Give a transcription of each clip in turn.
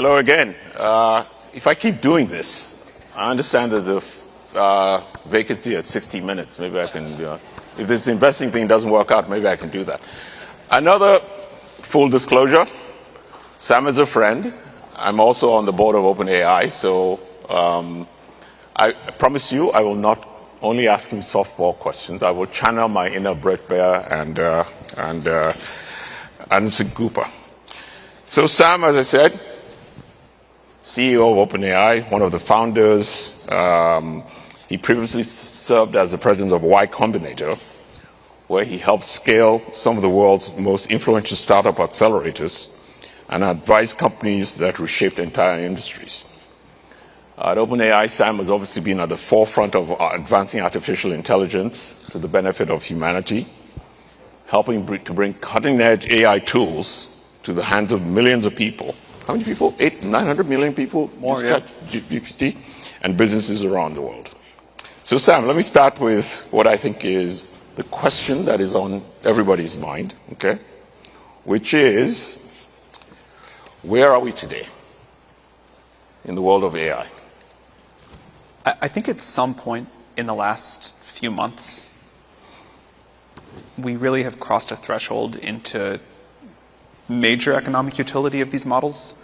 Hello again. If I keep doing this, I understand there's a vacancy at 60 minutes. Maybe I can, if this investing thing doesn't work out, maybe I can do that. Another full disclosure, Sam is a friend. I'm also on the board of OpenAI, so I promise you I will not only ask him softball questions. I will channel my inner Brett Bear and Anderson Cooper. So Sam, as I said, CEO of OpenAI, one of the founders. He previously served as the president of Y Combinator, where he helped scale some of the world's most influential startup accelerators and advised companies that reshaped entire industries. At OpenAI, Sam has obviously been at the forefront of advancing artificial intelligence to the benefit of humanity, helping to bring cutting-edge AI tools to the hands of millions of people. How many people? 900 million people More, use yeah. ChatGPT, and businesses around the world. So Sam, let me start with what I think is the question that is on everybody's mind, okay? Which is, where are we today in the world of AI? I think at some point in the last few months, we really have crossed a threshold into major economic utility of these models.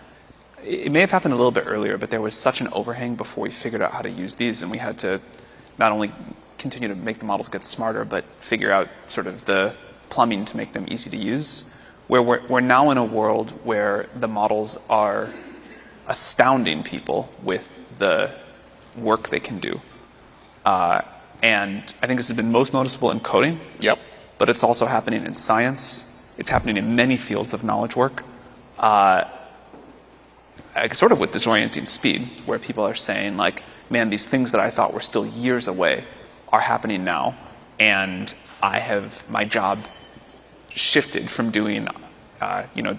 It may have happened a little bit earlier, but there was such an overhang before we figured out how to use these, and we had to not only continue to make the models get smarter, but figure out sort of the plumbing to make them easy to use, where we're now in a world where the models are astounding people with the work they can do. And I think this has been most noticeable in coding. Yep. But it's also happening in science. It's happening in many fields of knowledge work. Sort of with disorienting speed, where people are saying, like, man, these things that I thought were still years away are happening now, and I have my job shifted from doing,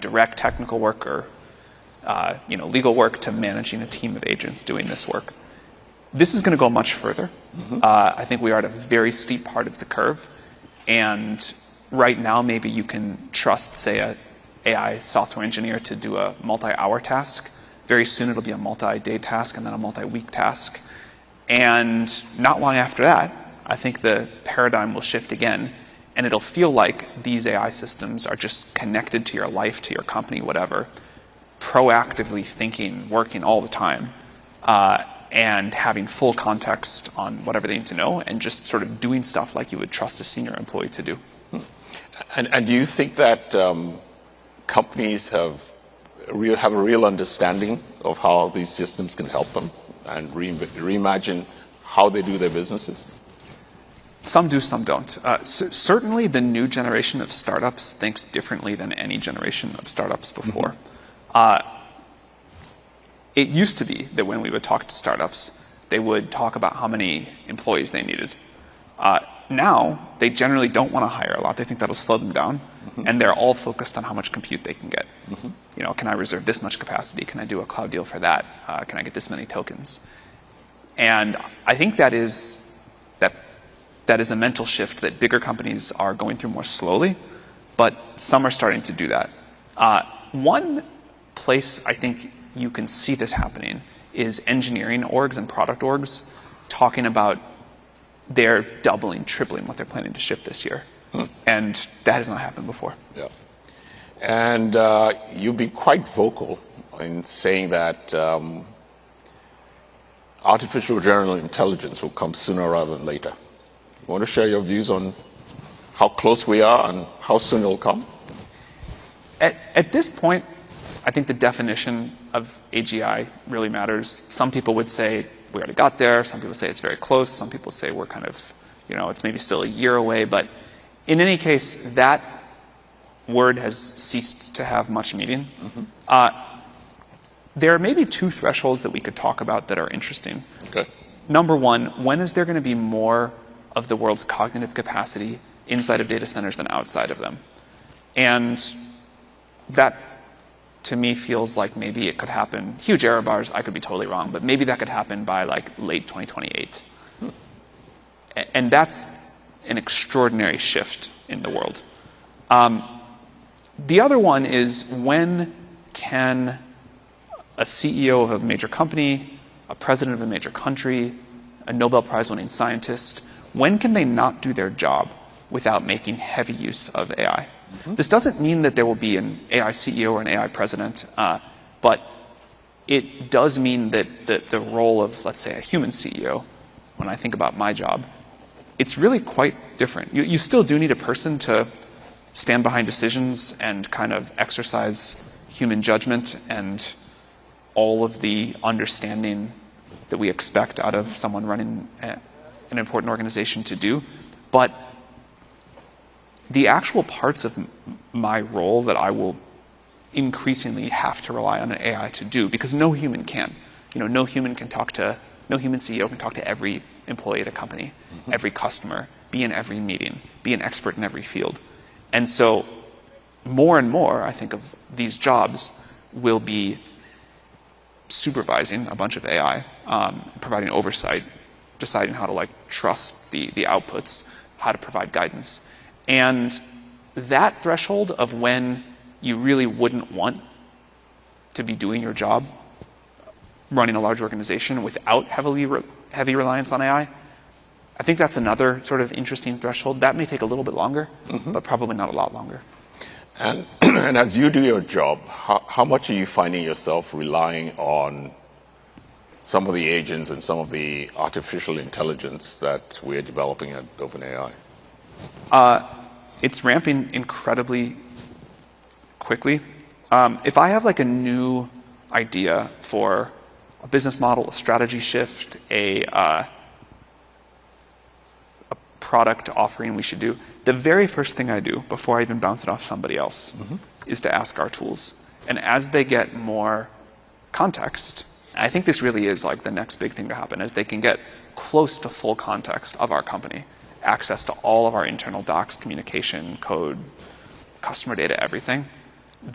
direct technical work or, legal work to managing a team of agents doing this work. This is going to go much further. Mm-hmm. I think we are at a very steep part of the curve, and right now maybe you can trust, say, a AI software engineer to do a multi-hour task. Very soon it'll be a multi-day task and then a multi-week task. And not long after that, I think the paradigm will shift again, and it'll feel like these AI systems are just connected to your life, to your company, whatever, proactively thinking, working all the time, and having full context on whatever they need to know, and just sort of doing stuff like you would trust a senior employee to do. And do you think that companies have a real understanding of how these systems can help them and reimagine how they do their businesses? Some do, some don't. Certainly the new generation of startups thinks differently than any generation of startups before. Mm-hmm. It used to be that when we would talk to startups, they would talk about how many employees they needed. Now, they generally don't want to hire a lot. They think that'll slow them down. Mm-hmm. And they're all focused on how much compute they can get. Mm-hmm. Can I reserve this much capacity? Can I do a cloud deal for that? Can I get this many tokens? And I think that is a mental shift that bigger companies are going through more slowly, but some are starting to do that. One place I think you can see this happening is engineering orgs and product orgs talking about they're doubling, tripling what they're planning to ship this year. And that has not happened before. Yeah. And you've been quite vocal in saying that artificial general intelligence will come sooner rather than later. You want to share your views on how close we are and how soon it'll come? At this point, I think the definition of AGI really matters. Some people would say we already got there. Some people say it's very close. Some people say we're kind of, it's maybe still a year away. But in any case, that word has ceased to have much meaning. Mm-hmm. There are maybe two thresholds that we could talk about that are interesting. Okay. Number one, when is there going to be more of the world's cognitive capacity inside of data centers than outside of them? And that, to me, feels like maybe it could happen. Huge error bars, I could be totally wrong, but maybe that could happen by late 2028. And that's an extraordinary shift in the world. The other one is, when can a CEO of a major company, a president of a major country, a Nobel Prize winning scientist, when can they not do their job without making heavy use of AI? This doesn't mean that there will be an AI CEO or an AI president, but it does mean that the role of, let's say, a human CEO, when I think about my job, it's really quite different. You still do need a person to stand behind decisions and kind of exercise human judgment and all of the understanding that we expect out of someone running an important organization to do. But the actual parts of my role that I will increasingly have to rely on an AI to do, because no human can. No human CEO can talk to every employee at a company, every customer, be in every meeting, be an expert in every field. And so more and more, I think, of these jobs will be supervising a bunch of AI, providing oversight, deciding how to trust the outputs, how to provide guidance. And that threshold of when you really wouldn't want to be doing your job, running a large organization without heavy reliance on AI, I think that's another sort of interesting threshold. That may take a little bit longer, but probably not a lot longer. And, and as you do your job, how much are you finding yourself relying on some of the agents and some of the artificial intelligence that we're developing at OpenAI? It's ramping incredibly quickly. If I have a new idea for a business model, a strategy shift, a product offering we should do, the very first thing I do before I even bounce it off somebody else is to ask our tools. And as they get more context, I think this really is the next big thing to happen, as they can get close to full context of our company, access to all of our internal docs, communication, code, customer data, everything,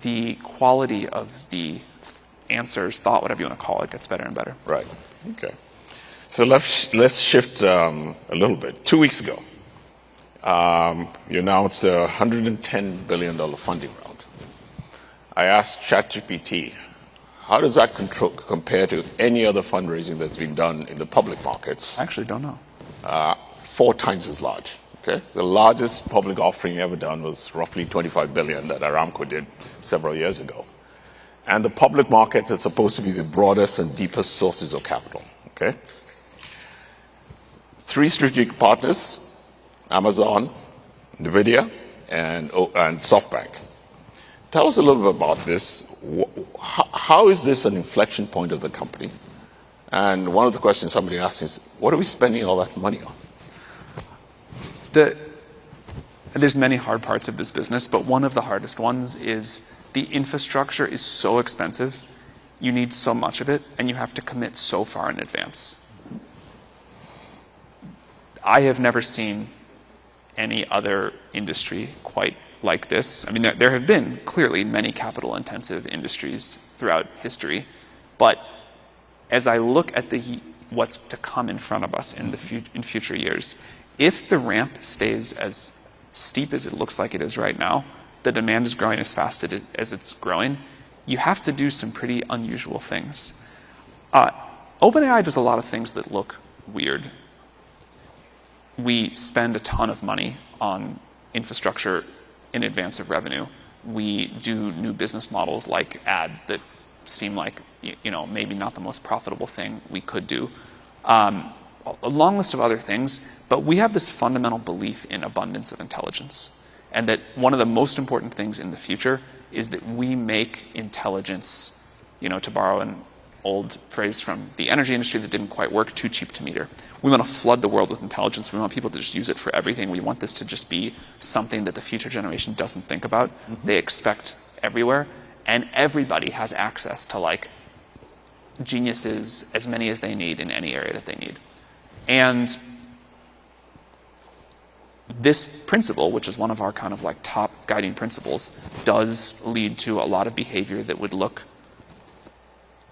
the quality of the answers, thought, whatever you want to call it, gets better and better. Right. Okay. So let's shift a little bit. 2 weeks ago, you announced a $110 billion funding round. I asked ChatGPT, how does that compare to any other fundraising that's been done in the public markets? I actually don't know. 4 times as large. Okay, the largest public offering ever done was roughly $25 billion that Aramco did several years ago. And the public markets are supposed to be the broadest and deepest sources of capital. Okay, 3 strategic partners: Amazon, NVIDIA, and SoftBank. Tell us a little bit about this. How is this an inflection point of the company? And one of the questions somebody asked me is, what are we spending all that money on? There's many hard parts of this business, but one of the hardest ones is the infrastructure is so expensive, you need so much of it, and you have to commit so far in advance. I have never seen any other industry quite like this. I mean, there have been clearly many capital-intensive industries throughout history, but as I look at what's to come in front of us in future years, if the ramp stays as steep as it looks like it is right now, the demand is growing as fast as it's growing, you have to do some pretty unusual things. OpenAI does a lot of things that look weird. We spend a ton of money on infrastructure in advance of revenue. We do new business models like ads that seem like maybe not the most profitable thing we could do. A long list of other things, but we have this fundamental belief in abundance of intelligence, and that one of the most important things in the future is that we make intelligence, to borrow an old phrase from the energy industry that didn't quite work, too cheap to meter. We want to flood the world with intelligence. We want people to just use it for everything. We want this to just be something that the future generation doesn't think about. They expect everywhere, and everybody has access to geniuses, as many as they need in any area that they need. And this principle, which is one of our kind of top guiding principles, does lead to a lot of behavior that would look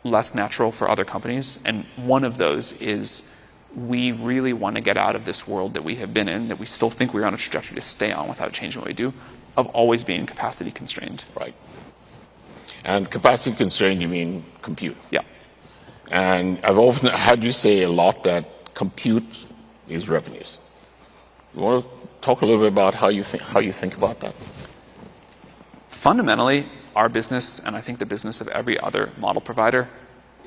less natural for other companies. And one of those is we really want to get out of this world that we have been in, that we still think we're on a trajectory to stay on without changing what we do, of always being capacity constrained. Right. And capacity constraint, you mean compute? Yeah. And I've often had you say a lot that compute is revenues. You want to talk a little bit about how you think about that? Fundamentally, our business, and I think the business of every other model provider,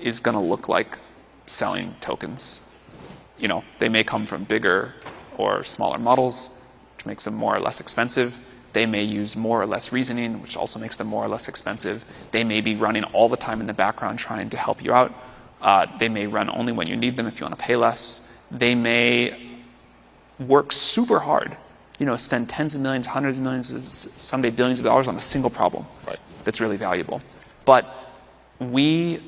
is going to look like selling tokens. You know, they may come from bigger or smaller models, which makes them more or less expensive. They may use more or less reasoning, which also makes them more or less expensive. They may be running all the time in the background trying to help you out. They may run only when you need them if you want to pay less. They may work super hard, you know, spend tens of millions, hundreds of millions, someday billions of dollars on a single problem that's really valuable. But we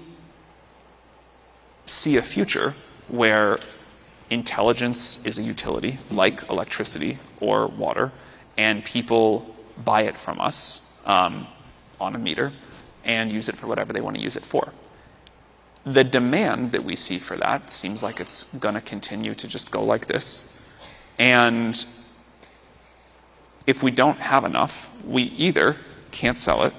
see a future where intelligence is a utility, like electricity or water, and people buy it from us on a meter and use it for whatever they want to use it for. The demand that we see for that seems like it's going to continue to just go like this. And if we don't have enough, we either can't sell it,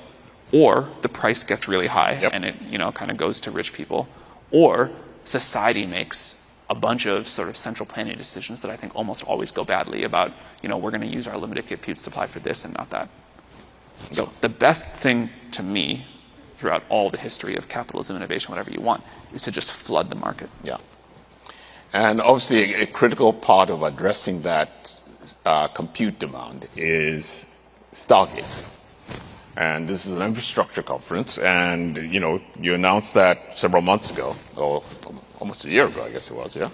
or the price gets really high and it, you know, kind of goes to rich people, or society makes a bunch of sort of central planning decisions that I think almost always go badly about, you know, we're going to use our limited compute supply for this and not that. So the best thing to me throughout all the history of capitalism, innovation, whatever you want, is to just flood the market. Yeah. And obviously a critical part of addressing that compute demand is Stargate. And this is an infrastructure conference, and you know, you announced that several months ago, or almost a year ago, I guess it was, yeah?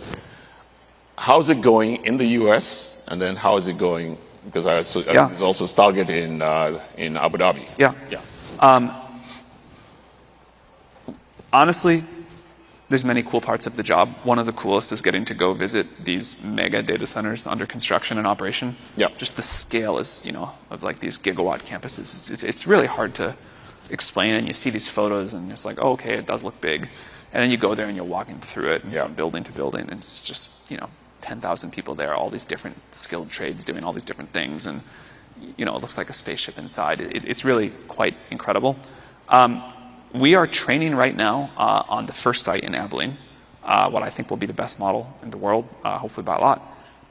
How's it going in the US, and then how is it going, because there's also Stargate in Abu Dhabi. Honestly, there's many cool parts of the job. One of the coolest is getting to go visit these mega data centers under construction and operation. Just the scale is, you know, of like these gigawatt campuses. It's really hard to explain, and you see these photos and it's like, oh, okay, it does look big. And then you go there and you're walking through it from building to building, and it's just, you know, 10,000 people there, all these different skilled trades doing all these different things, and, you know, it looks like a spaceship inside. It's really quite incredible. We are training right now on the first site in Abilene, what I think will be the best model in the world, hopefully by a lot.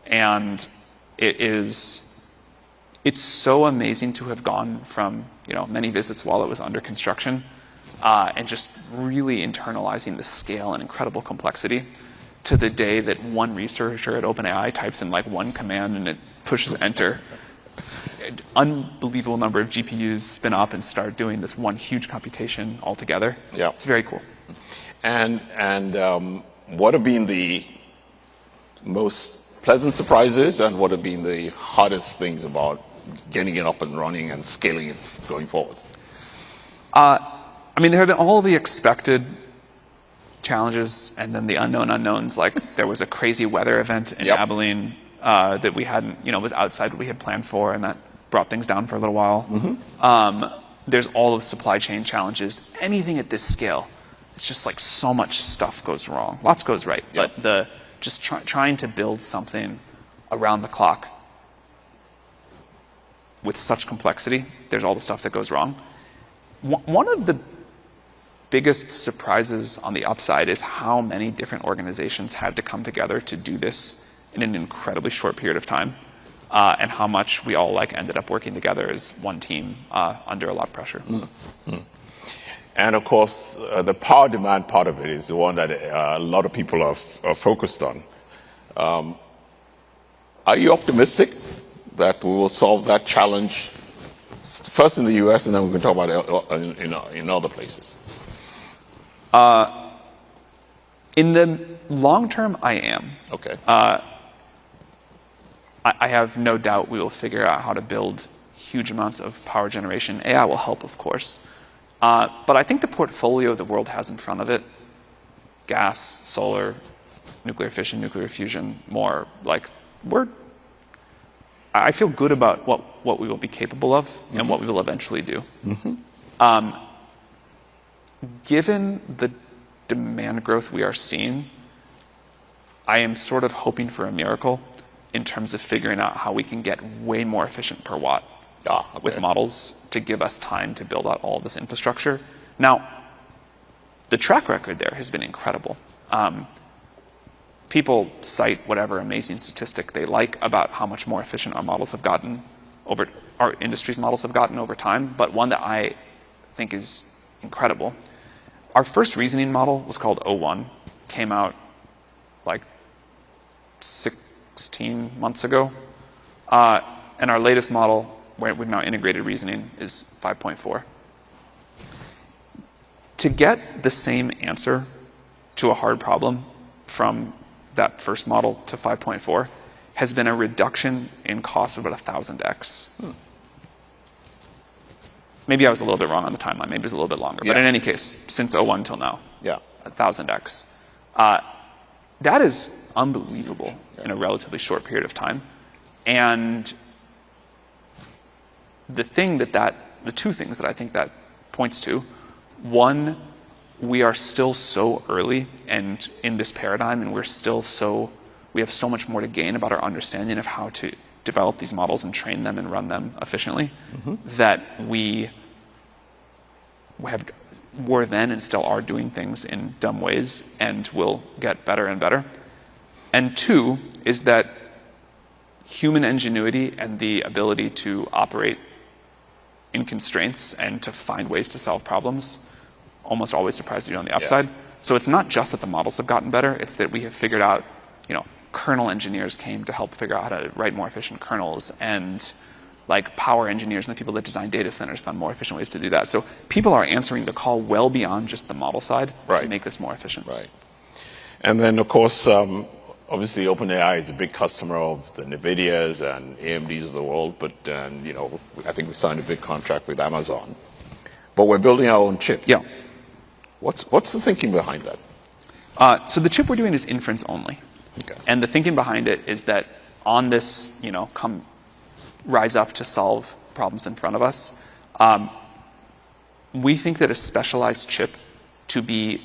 And it's so amazing to have gone from, you know, many visits while it was under construction, and just really internalizing the scale and incredible complexity, to the day that one researcher at OpenAI types in like one command and it pushes enter. Unbelievable number of GPUs spin up and start doing this one huge computation all together. It's very cool. And what have been the most pleasant surprises, and what have been the hardest things about getting it up and running and scaling it going forward? I mean, there have been all the expected challenges and then the unknown unknowns. Like there was a crazy weather event in Abilene that we hadn't, you know, was outside what we had planned for, and that brought things down for a little while. There's all of supply chain challenges. Anything at this scale, it's just like so much stuff goes wrong. Lots goes right, but just trying to build something around the clock with such complexity, there's all the stuff that goes wrong. One of the biggest surprises on the upside is how many different organizations had to come together to do this in an incredibly short period of time, and how much we all like ended up working together as one team under a lot of pressure. And of course, the power demand part of it is the one that a lot of people are focused on. Are you optimistic that we will solve that challenge first in the US, and then we can talk about it in other places? In the long term, I am. Okay. I have no doubt we will figure out how to build huge amounts of power generation. AI will help, of course. But I think the portfolio the world has in front of it, gas, solar, nuclear fission, nuclear fusion, more, like, I feel good about what we will be capable of and what we will eventually do. Given the demand growth we are seeing, I am sort of hoping for a miracle in terms of figuring out how we can get way more efficient per watt with models to give us time to build out all of this infrastructure. Now, the track record there has been incredible. People cite whatever amazing statistic they like about how much more efficient our models have gotten our industry's models have gotten over time, but one that I think is incredible. Our first reasoning model was called O1, came out like 16 months ago. And our latest model, where we've now integrated reasoning, is 5.4. To get the same answer to a hard problem from that first model to 5.4 has been a reduction in cost of about 1,000x. Maybe I was a little bit wrong on the timeline. Maybe it was a little bit longer. But in any case, since 01 till now, 1,000x. That is unbelievable in a relatively short period of time. And the two things that I think that points to, one, we are still so early and in this paradigm, and we have so much more to gain about our understanding of how to develop these models and train them and run them efficiently, that we were then and still are doing things in dumb ways and will get better and better. And two is that human ingenuity and the ability to operate in constraints and to find ways to solve problems almost always surprises you on the upside. So it's not just that the models have gotten better, it's that we have figured out, kernel engineers came to help figure out how to write more efficient kernels, and like power engineers and the people that design data centers found more efficient ways to do that. So people are answering the call well beyond just the model side to make this more efficient. Right. And then, of course, obviously OpenAI is a big customer of the NVIDIAs and AMDs of the world, but I think we signed a big contract with Amazon. But we're building our own chip. Yeah. What's the thinking behind that? So the chip we're doing is inference only. Okay. And the thinking behind it is that on this, rise up to solve problems in front of us, we think that a specialized chip to be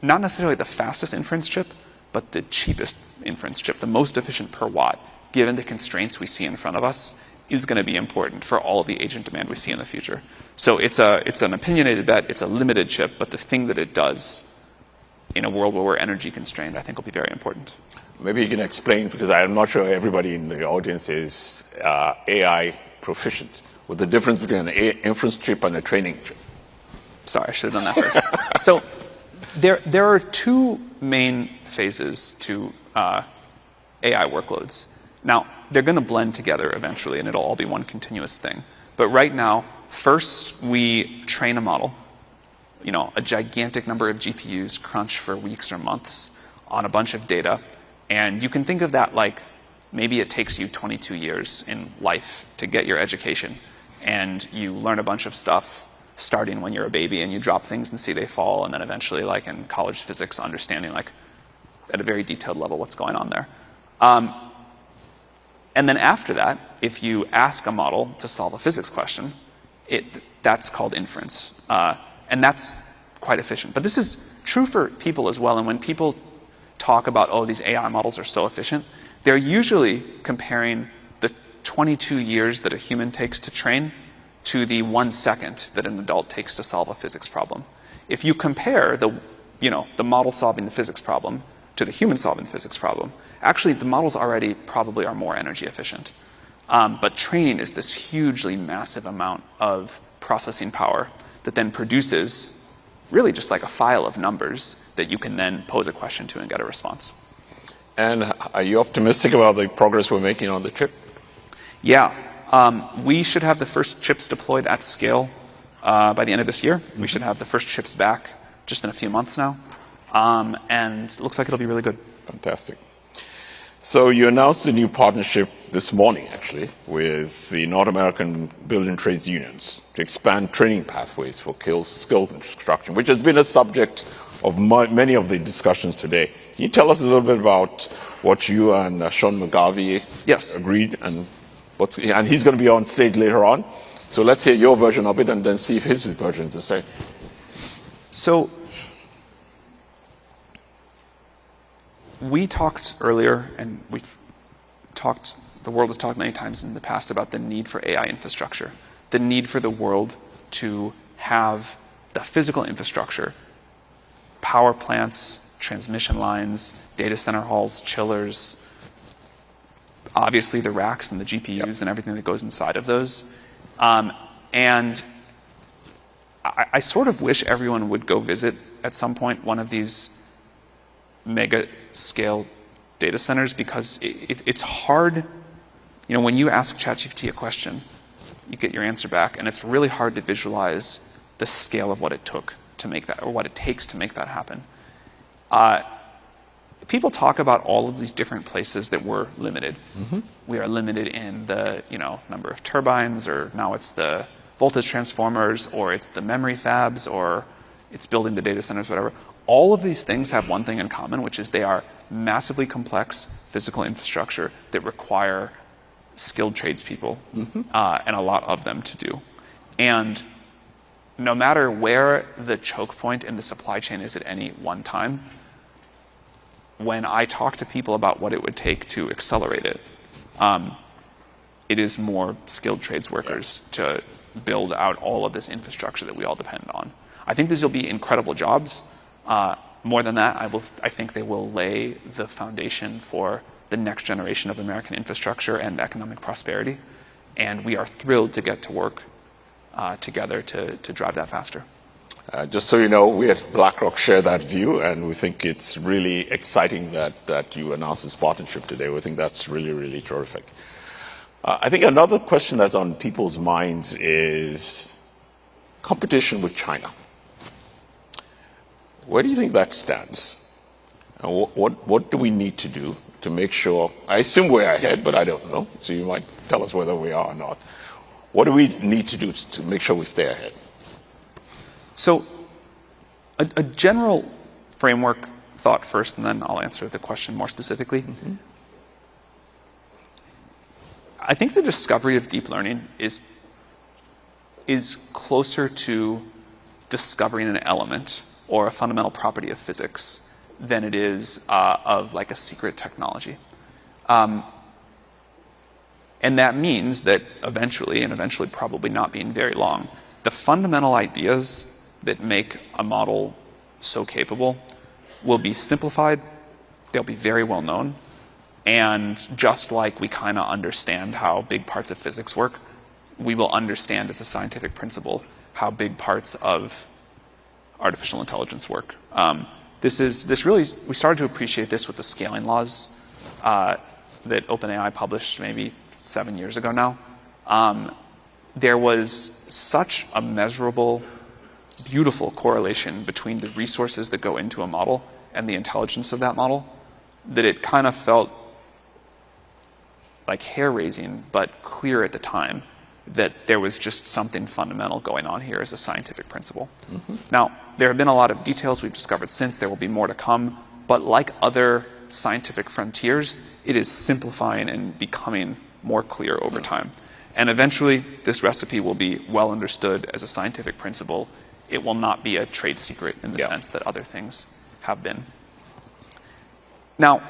not necessarily the fastest inference chip, but the cheapest inference chip, the most efficient per watt, given the constraints we see in front of us, is going to be important for all of the agent demand we see in the future. So it's an opinionated bet, it's a limited chip, but the thing that it does in a world where we're energy constrained, I think will be very important. Maybe you can explain, because I'm not sure everybody in the audience is AI proficient, with the difference between an inference chip and a training chip. Sorry, I should have done that first. So there are two main phases to AI workloads. Now, they're going to blend together eventually, and it'll all be one continuous thing. But right now, first we train a model, a gigantic number of GPUs crunch for weeks or months on a bunch of data. And you can think of that like maybe it takes you 22 years in life to get your education. And you learn a bunch of stuff starting when you're a baby, and you drop things and see they fall. And then eventually, like in college physics, understanding like at a very detailed level what's going on there. And then after that, if you ask a model to solve a physics question, that's called inference. And that's quite efficient. But this is true for people as well. And when people talk about, these AI models are so efficient, they're usually comparing the 22 years that a human takes to train to the 1 second that an adult takes to solve a physics problem. If you compare the model solving the physics problem to the human solving the physics problem, actually the models already probably are more energy efficient. But training is this hugely massive amount of processing power that then produces really just like a file of numbers that you can then pose a question to and get a response. And are you optimistic about the progress we're making on the chip? Yeah. We should have the first chips deployed at scale by the end of this year. We should have the first chips back just in a few months now. And it looks like it'll be really good. Fantastic. So you announced a new partnership this morning, actually, with the North American building trades unions to expand training pathways for skill construction, which has been a subject of many of the discussions today. Can you tell us a little bit about what you and Sean McGarvey agreed, and he's going to be on stage later on. So let's hear your version of it and then see if his version is the same. So we talked earlier, and we've talked the world has talked many times in the past about the need for AI infrastructure, the need for the world to have the physical infrastructure, power plants, transmission lines, data center halls, chillers, obviously the racks and the GPUs and everything that goes inside of those. And I sort of wish everyone would go visit at some point one of these mega scale data centers, because it's hard. You know, when you ask ChatGPT a question, you get your answer back, and it's really hard to visualize the scale of what it took to make that, or what it takes to make that happen. People talk about all of these different places that we're limited. Mm-hmm. We are limited in the number of turbines, or now it's the voltage transformers, or it's the memory fabs, or it's building the data centers, whatever. All of these things have one thing in common, which is they are massively complex physical infrastructure that require skilled tradespeople, mm-hmm. And a lot of them to do. And no matter where the choke point in the supply chain is at any one time, when I talk to people about what it would take to accelerate it, it is more skilled trades workers to build out all of this infrastructure that we all depend on. I think these will be incredible jobs. More than that, I think they will lay the foundation for the next generation of American infrastructure and economic prosperity. And we are thrilled to get to work together to drive that faster. Just so you know, we at BlackRock share that view, and we think it's really exciting that you announced this partnership today. We think that's really, really terrific. I think another question that's on people's minds is competition with China. Where do you think that stands? And what do we need to do to make sure? I assume we're ahead, but I don't know. So you might tell us whether we are or not. What do we need to do to make sure we stay ahead? So a general framework thought first, and then I'll answer the question more specifically. Mm-hmm. I think the discovery of deep learning is closer to discovering an element or a fundamental property of physics than it is of like a secret technology. And that means that eventually, and eventually probably not being very long, the fundamental ideas that make a model so capable will be simplified, they'll be very well known, and just like we kind of understand how big parts of physics work, we will understand as a scientific principle how big parts of artificial intelligence work. We started to appreciate this with the scaling laws that OpenAI published maybe 7 years ago now. There was such a measurable, beautiful correlation between the resources that go into a model and the intelligence of that model that it kind of felt like hair-raising, but clear at the time that there was just something fundamental going on here as a scientific principle. Mm-hmm. Now, there have been a lot of details we've discovered since. There will be more to come. But like other scientific frontiers, it is simplifying and becoming more clear over time. And eventually, this recipe will be well understood as a scientific principle. It will not be a trade secret in the sense that other things have been. Now,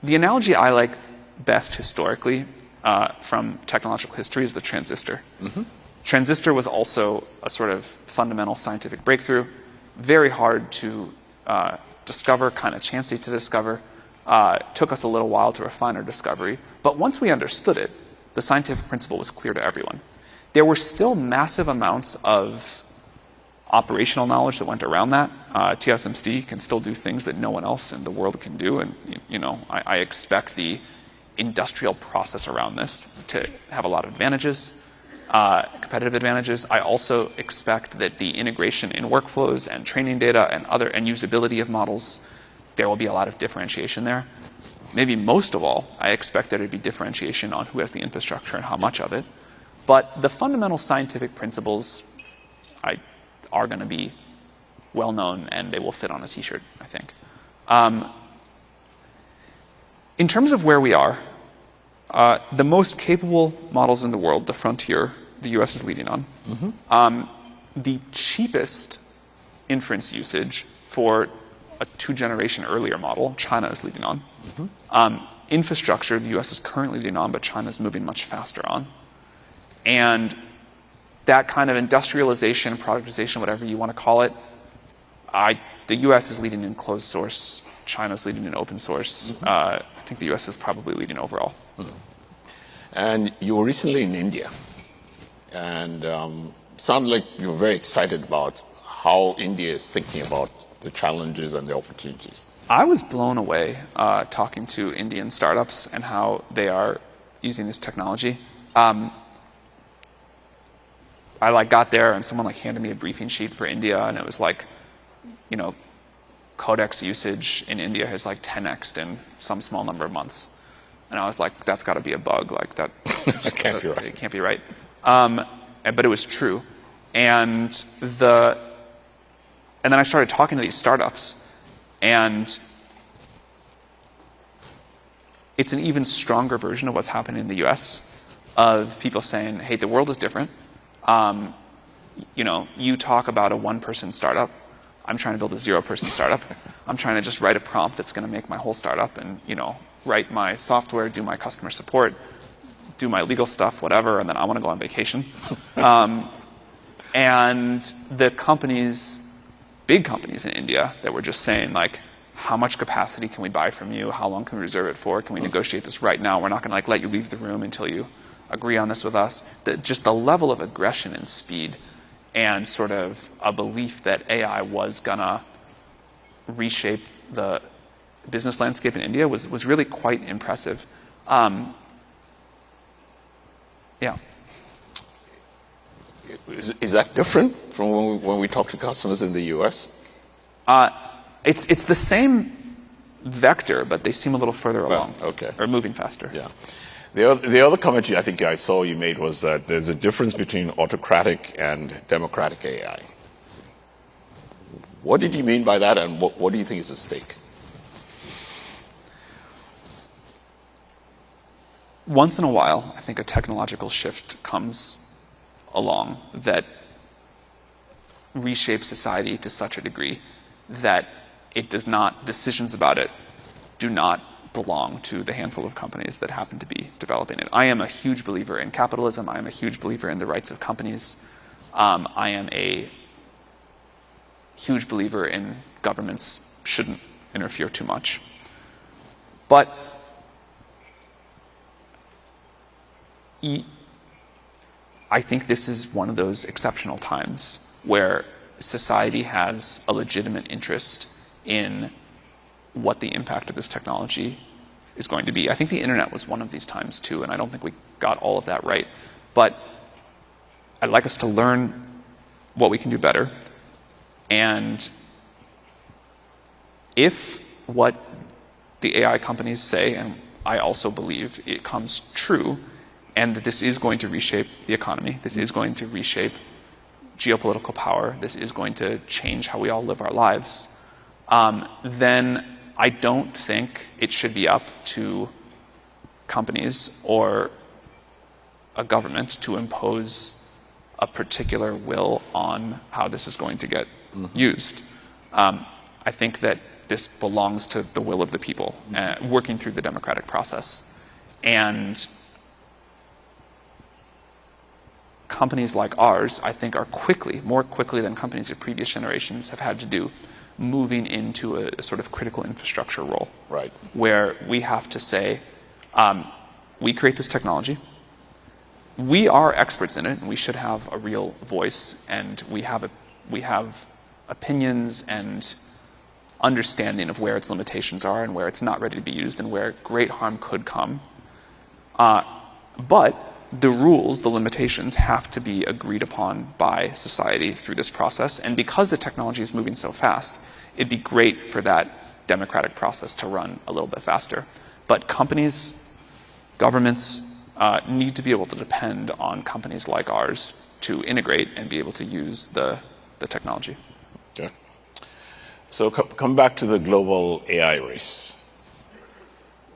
the analogy I like best historically from technological history is the transistor. Mm-hmm. Transistor was also a sort of fundamental scientific breakthrough, very hard to discover, kind of chancy to discover. Took us a little while to refine our discovery. But once we understood it, the scientific principle was clear to everyone. There were still massive amounts of operational knowledge that went around that. TSMC can still do things that no one else in the world can do. And, I expect the industrial process around this to have a lot of advantages, competitive advantages. I also expect that the integration in workflows and training data and usability of models, there will be a lot of differentiation there. Maybe most of all, I expect there to be differentiation on who has the infrastructure and how much of it. But the fundamental scientific principles are going to be well known, and they will fit on a t-shirt, I think. In terms of where we are, the most capable models in the world, the frontier, the US is leading on. Mm-hmm. The cheapest inference usage for a 2-generation earlier model, China is leading on. Mm-hmm. infrastructure the US is currently leading on, but China's moving much faster on. And that kind of industrialization, productization, whatever you want to call it, the US is leading in closed source, China's leading in open source. I think the US is probably leading overall. And you were recently in India, and sounded like you were very excited about how India is thinking about the challenges and the opportunities. I was blown away talking to Indian startups and how they are using this technology. I got there and someone handed me a briefing sheet for India, and it was codex usage in India has 10x'd in some small number of months. And I was like, that's got to be a bug. That can't be right. It can't be right. But it was true. And then I started talking to these startups, and it's an even stronger version of what's happening in the US, of people saying, hey, the world is different. You talk about a one-person startup. I'm trying to build a 0-person startup. I'm trying to just write a prompt that's going to make my whole startup and, write my software, do my customer support, do my legal stuff, whatever, and then I want to go on vacation. And the companies, big companies in India, that were just saying, how much capacity can we buy from you? How long can we reserve it for? Can we negotiate this right now? We're not going to let you leave the room until you agree on this with us. Just the level of aggression and speed, and sort of a belief that AI was going to reshape the business landscape in India was really quite impressive. Yeah. Is that different from when we talk to customers in the US? It's the same vector, but they seem a little further along. Okay. Or moving faster. Yeah. The other comment I think I saw you made was that there's a difference between autocratic and democratic AI. What did you mean by that, and what do you think is at stake? Once in a while, I think a technological shift comes along that reshapes society to such a degree that decisions about it do not belong to the handful of companies that happen to be developing it. I am a huge believer in capitalism. I am a huge believer in the rights of companies. I am a huge believer in governments shouldn't interfere too much. But I think this is one of those exceptional times where society has a legitimate interest in what the impact of this technology is going to be. I think the internet was one of these times too, and I don't think we got all of that right. But I'd like us to learn what we can do better. And if what the AI companies say, and I also believe it comes true, and that this is going to reshape the economy, this is going to reshape geopolitical power, this is going to change how we all live our lives, then I don't think it should be up to companies or a government to impose a particular will on how this is going to get used. I think that this belongs to the will of the people, working through the democratic process. And companies like ours, I think, are more quickly than companies of previous generations have had to do, moving into a sort of critical infrastructure role. Right. Where we have to say, we create this technology, we are experts in it, and we should have a real voice, and we have opinions and understanding of where its limitations are and where it's not ready to be used and where great harm could come. But the rules, the limitations, have to be agreed upon by society through this process. And because the technology is moving so fast, it'd be great for that democratic process to run a little bit faster. But companies, governments need to be able to depend on companies like ours to integrate and be able to use the technology. Okay. So come back to the global AI race.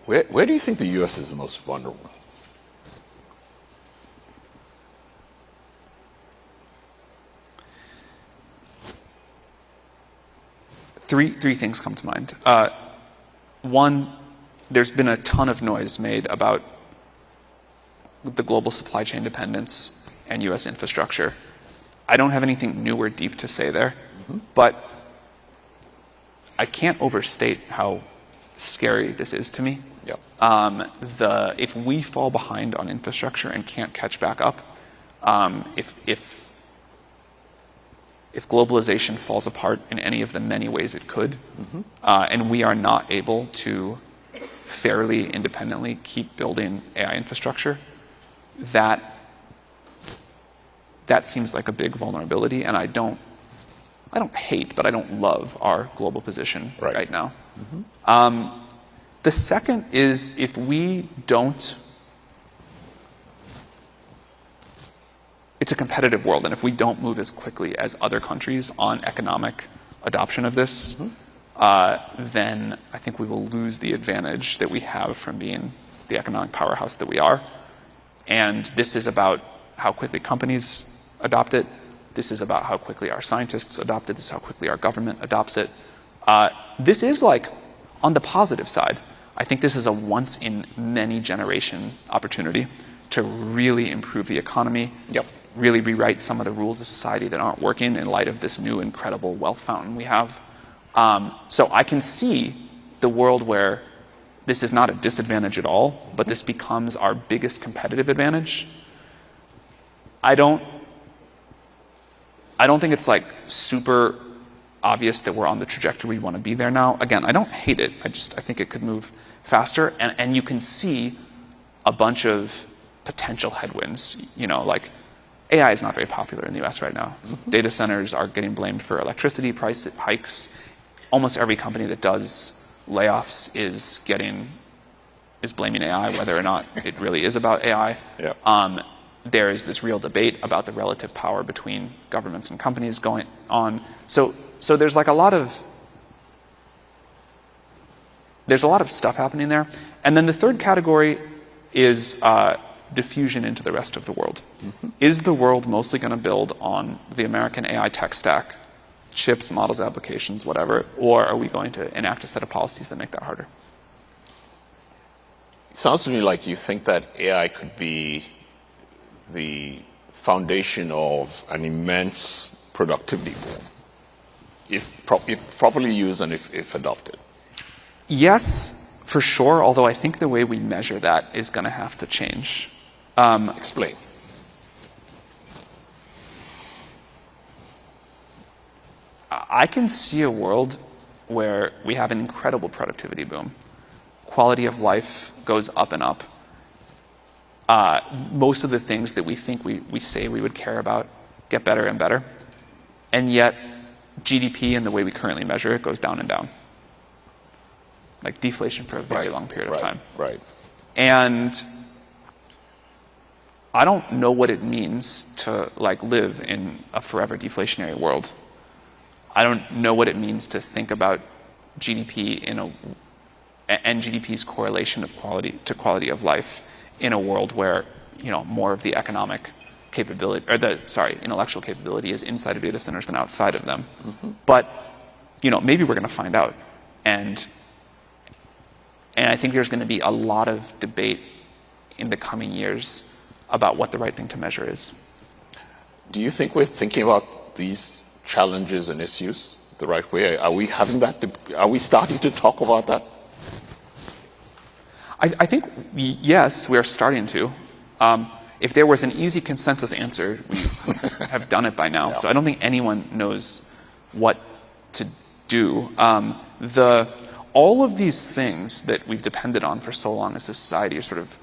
Where do you think the US is the most vulnerable? Three things come to mind. One, there's been a ton of noise made about the global supply chain dependence and U.S. infrastructure. I don't have anything new or deep to say there, but I can't overstate how scary this is to me. Yep. If we fall behind on infrastructure and can't catch back up, if globalization falls apart in any of the many ways it could, and we are not able to fairly, independently keep building AI infrastructure, that seems like a big vulnerability, and I don't hate, but I don't love our global position right now. The second is, if we don't, it's a competitive world, and if we don't move as quickly as other countries on economic adoption of this, then I think we will lose the advantage that we have from being the economic powerhouse that we are. And this is about how quickly companies adopt it. This is about how quickly our scientists adopt it. This is how quickly our government adopts it. This is like, on the positive side, I think this is a once-in-many-generation opportunity to really improve the economy, really rewrite some of the rules of society that aren't working in light of this new incredible wealth fountain we have. So I can see the world where this is not a disadvantage at all, but this becomes our biggest competitive advantage. I don't think it's like super obvious that we're on the trajectory we want to be there now. Again, I don't hate it. I think it could move faster, and you can see a bunch of potential headwinds. You know, like AI is not very popular in the US right now. Data centers are getting blamed for electricity price hikes. Almost every company that does layoffs is blaming AI, whether or not it really is about AI. There is this real debate about the relative power between governments and companies going on. So there's like a lot of stuff happening there. And then the third category is diffusion into the rest of the world. Is the world mostly going to build on the American AI tech stack, chips, models, applications, whatever, or are we going to enact a set of policies that make that harder? It sounds to me like you think that AI could be the foundation of an immense productivity boom, if properly used and if adopted. Yes, for sure, although I think the way we measure that is going to have to change. Explain. I can see a world where we have an incredible productivity boom. Quality of life goes up and up. Most of the things that we think we say we would care about get better and better. And yet, GDP and the way we currently measure it goes down and down. Like deflation for a very long period of time. Right. And I don't know what it means to like live in a forever deflationary world. I don't know what it means to think about GDP and GDP's correlation of quality of life in a world where, you know, more of the economic capability, or intellectual capability is inside of data centers than outside of them. But, you know, maybe we're going to find out. And I think there's going to be a lot of debate in the coming years about what the right thing to measure is. Do you think we're thinking about these challenges and issues the right way? Are we having that? Are we starting to talk about that? I think, yes, we are starting to. If there was an easy consensus answer, we have done it by now. So I don't think anyone knows what to do. All of these things that we've depended on for so long as a society are sort of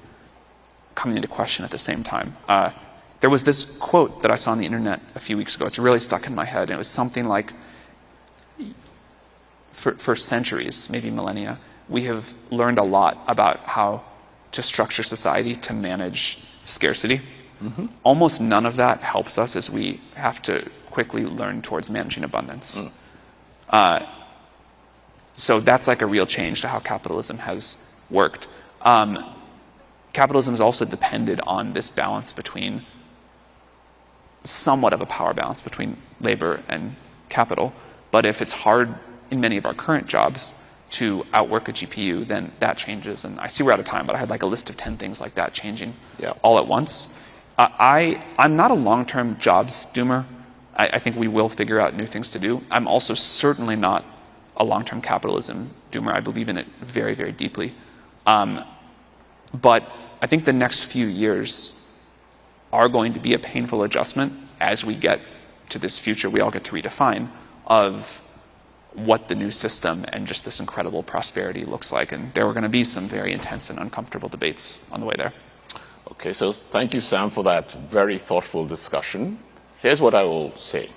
coming into question at the same time. There was this quote that I saw on the internet a few weeks ago. It's really stuck in my head. And it was something like, for centuries, maybe millennia, we have learned a lot about how to structure society to manage scarcity. Almost none of that helps us as we have to quickly learn towards managing abundance. So that's like a real change to how capitalism has worked. Capitalism has also depended on this balance between somewhat of a power balance between labor and capital. But if it's hard in many of our current jobs, to outwork a GPU, then that changes. And I see we're out of time, but I had like a list of 10 things like that changing all at once. I'm not a long-term jobs doomer. I think we will figure out new things to do. I'm also certainly not a long-term capitalism doomer. I believe in it very, very deeply. But I think the next few years are going to be a painful adjustment as we get to this future we all get to redefine of what the new system and just this incredible prosperity looks like. And there are going to be some very intense and uncomfortable debates on the way there. Okay, so thank you, Sam, for that very thoughtful discussion. Here's what I will say.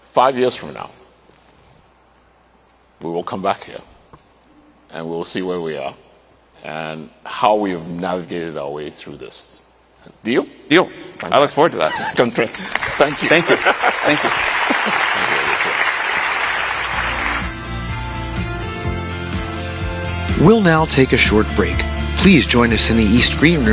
5 years from now, we will come back here and we'll see where we are and how we have navigated our way through this. Deal? Deal. Fantastic. I look forward to that. Thank you. Thank you. Thank you. We'll now take a short break. Please join us in the East Green Room.